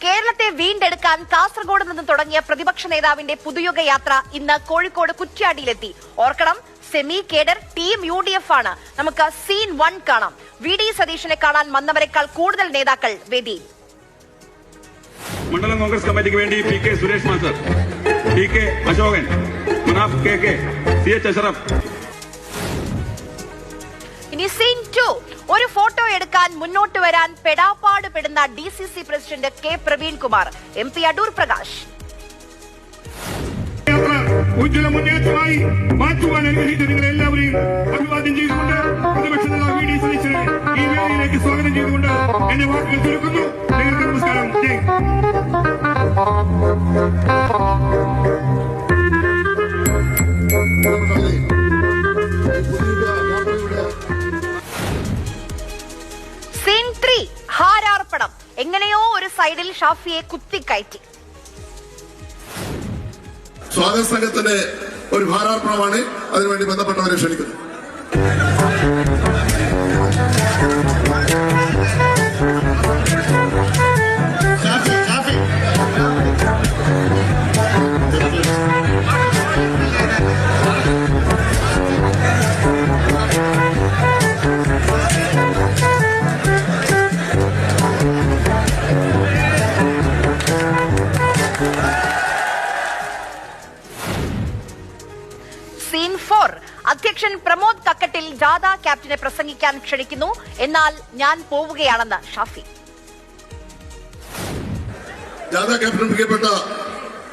കേരളത്തെ വീണ്ടെടുക്കാൻ കാസർഗോഡ് നിന്ന് തുടങ്ങിയ പ്രതിപക്ഷ നേതാവിന്റെ പുതുയുഗ യാത്ര ഇന്ന് കോഴിക്കോട് കുറ്റ്യാടിയിലെത്തി. ഓർക്കണം, സെമി കേഡർ ടീം UDF ആണ്. നമുക്ക് സീൻ 1 കാണാം. VD സതീശനെ കാണാൻ വന്നവരെക്കാൾ കൂടുതൽ നേതാക്കൾ വേദിയിൽ. മണ്ഡലം കോൺഗ്രസ് കമ്മിറ്റിക്ക് വേണ്ടി PK Suresh master, TK Ashokan, Manaf KK, CH Ashraf. ഇനി സീൻ 2. ഒരു ഫോട്ടോ എടുക്കാൻ മുന്നോട്ട് വരാൻ പെടാപ്പാട് പെടുന്ന DCC president K Praveenkumar, MP Adoor Prakash. ഉജ്ജ്വല മുന്നേറ്റമായി മാറ്റുവാൻ അനുഗ്രഹിച്ച നിങ്ങളെ എല്ലാവരെയും അഭിവാദ്യം ചെയ്തുകൊണ്ട് പ്രതിപക്ഷ നേതാവ് VD സതീശനെ ഈ വേദിയിലേക്ക് സ്വാഗതം ചെയ്തുകൊണ്ട് എന്റെ വാക്കുകൾ ചുരുക്കുന്നു. നിങ്ങൾക്ക് നമസ്കാരം. സീൻ 3. ഹാരാർപ്പണം. എങ്ങനെയോ ഒരു സൈഡിൽ ഷാഫിയെ കുത്തിക്കയറ്റി. സ്വാഗത സംഘത്തിന്റെ ഒരു ഭാരാർപ്പണമാണ്. അതിനുവേണ്ടി ബന്ധപ്പെട്ടവരെ ക്ഷണിക്കുന്നു. സീൻ 4. അധ്യക്ഷൻ പ്രമോദ് കക്കട്ടിൽ ജാഥ ക്യാപ്റ്റനെ പ്രസംഗിക്കാൻ ക്ഷണിക്കുന്നു. എന്നാൽ ഞാൻ പോവുകയാണെന്ന് ഷാഫി. ജാഥ ക്യാപ്റ്റൻ പ്രിയപ്പെട്ട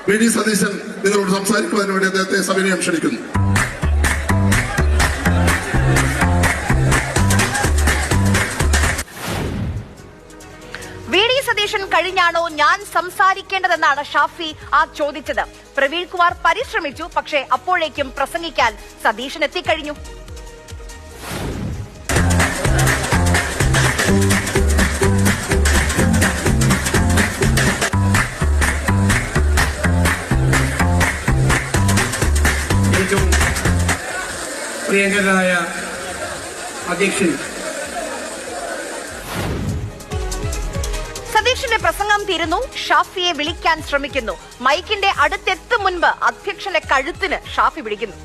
VD സതീശൻ നിങ്ങളോട് സംസാരിക്കുവാൻ വേണ്ടി അദ്ദേഹത്തെ സവിനയം ക്ഷണിക്കുന്നു. VD സതീശൻ കഴിഞ്ഞാണോ ഞാൻ സംസാരിക്കേണ്ടതെന്നാണ് ഷാഫി ചോദിച്ചത്. പ്രവീൺകുമാർ പരിശ്രമിച്ചു, പക്ഷേ അപ്പോഴേക്കും പ്രസംഗിക്കാൻ സതീശൻ എത്തിക്കഴിഞ്ഞു. ഏറ്റവും പ്രിയങ്കരനായ അധ്യക്ഷൻ, സതീഷിന്റെ പ്രസംഗം തീരുന്നു. ഷാഫിയെ വിളിക്കാൻ ശ്രമിക്കുന്നു. മൈക്കിന്റെ അടുത്തെത്തും മുൻപ് അധ്യക്ഷന്റെ കഴുത്തിന് ഷാഫി പിടിക്കുന്നു.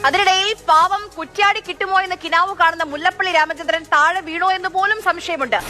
അതിനിടയിൽ പാവം കുറ്റ്യാടി കിട്ടുമോ എന്ന് കിനാവ് കാണുന്ന മുല്ലപ്പള്ളി രാമചന്ദ്രൻ താഴെ വീണോ എന്ന് പോലും സംശയമുണ്ട്.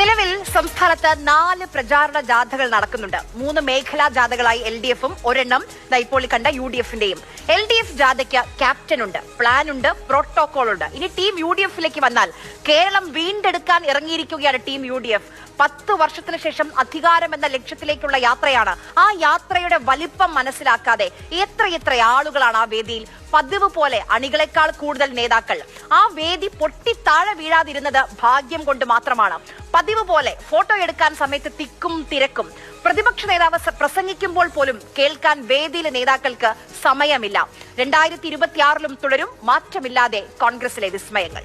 നിലവിൽ സംസ്ഥാനത്ത് 4 പ്രചാരണ ജാഥകൾ നടക്കുന്നുണ്ട്. 3 മേഖലാ ജാഥകളായി LDF-ഉം ഒരെണ്ണം ഇപ്പോൾ കണ്ട UDF-ന്റെയും. LDF ജാഥയ്ക്ക് ക്യാപ്റ്റനുണ്ട്, പ്ലാനുണ്ട്, പ്രോട്ടോകോൾ ഉണ്ട്. ഇനി ടീം UDF-ലേക്ക് വന്നാൽ കേരളം വീണ്ടെടുക്കാൻ ഇറങ്ങിയിരിക്കുകയാണ് ടീം UDF. 10 വർഷത്തിന് ശേഷം അധികാരം എന്ന ലക്ഷ്യത്തിലേക്കുള്ള യാത്രയാണ്. ആ യാത്രയുടെ വലിപ്പം മനസ്സിലാക്കാതെ എത്ര ആളുകളാണ് ആ വേദിയിൽ. പതിവ് പോലെ അണികളെക്കാൾ കൂടുതൽ നേതാക്കൾ. ആ വേദി പൊട്ടിത്താഴെ വീഴാതിരുന്നത് ഭാഗ്യം കൊണ്ട് മാത്രമാണ്. പതിവ് പോലെ ഫോട്ടോ എടുക്കാൻ സമയത്ത് തിക്കും തിരക്കും. പ്രതിപക്ഷ നേതാവ് പ്രസംഗിക്കുമ്പോൾ പോലും കേൾക്കാൻ വേദിയിലെ നേതാക്കൾക്ക് സമയമില്ല. 2026-ലും തുടരും മാറ്റമില്ലാതെ കോൺഗ്രസിലെ വിസ്മയങ്ങൾ.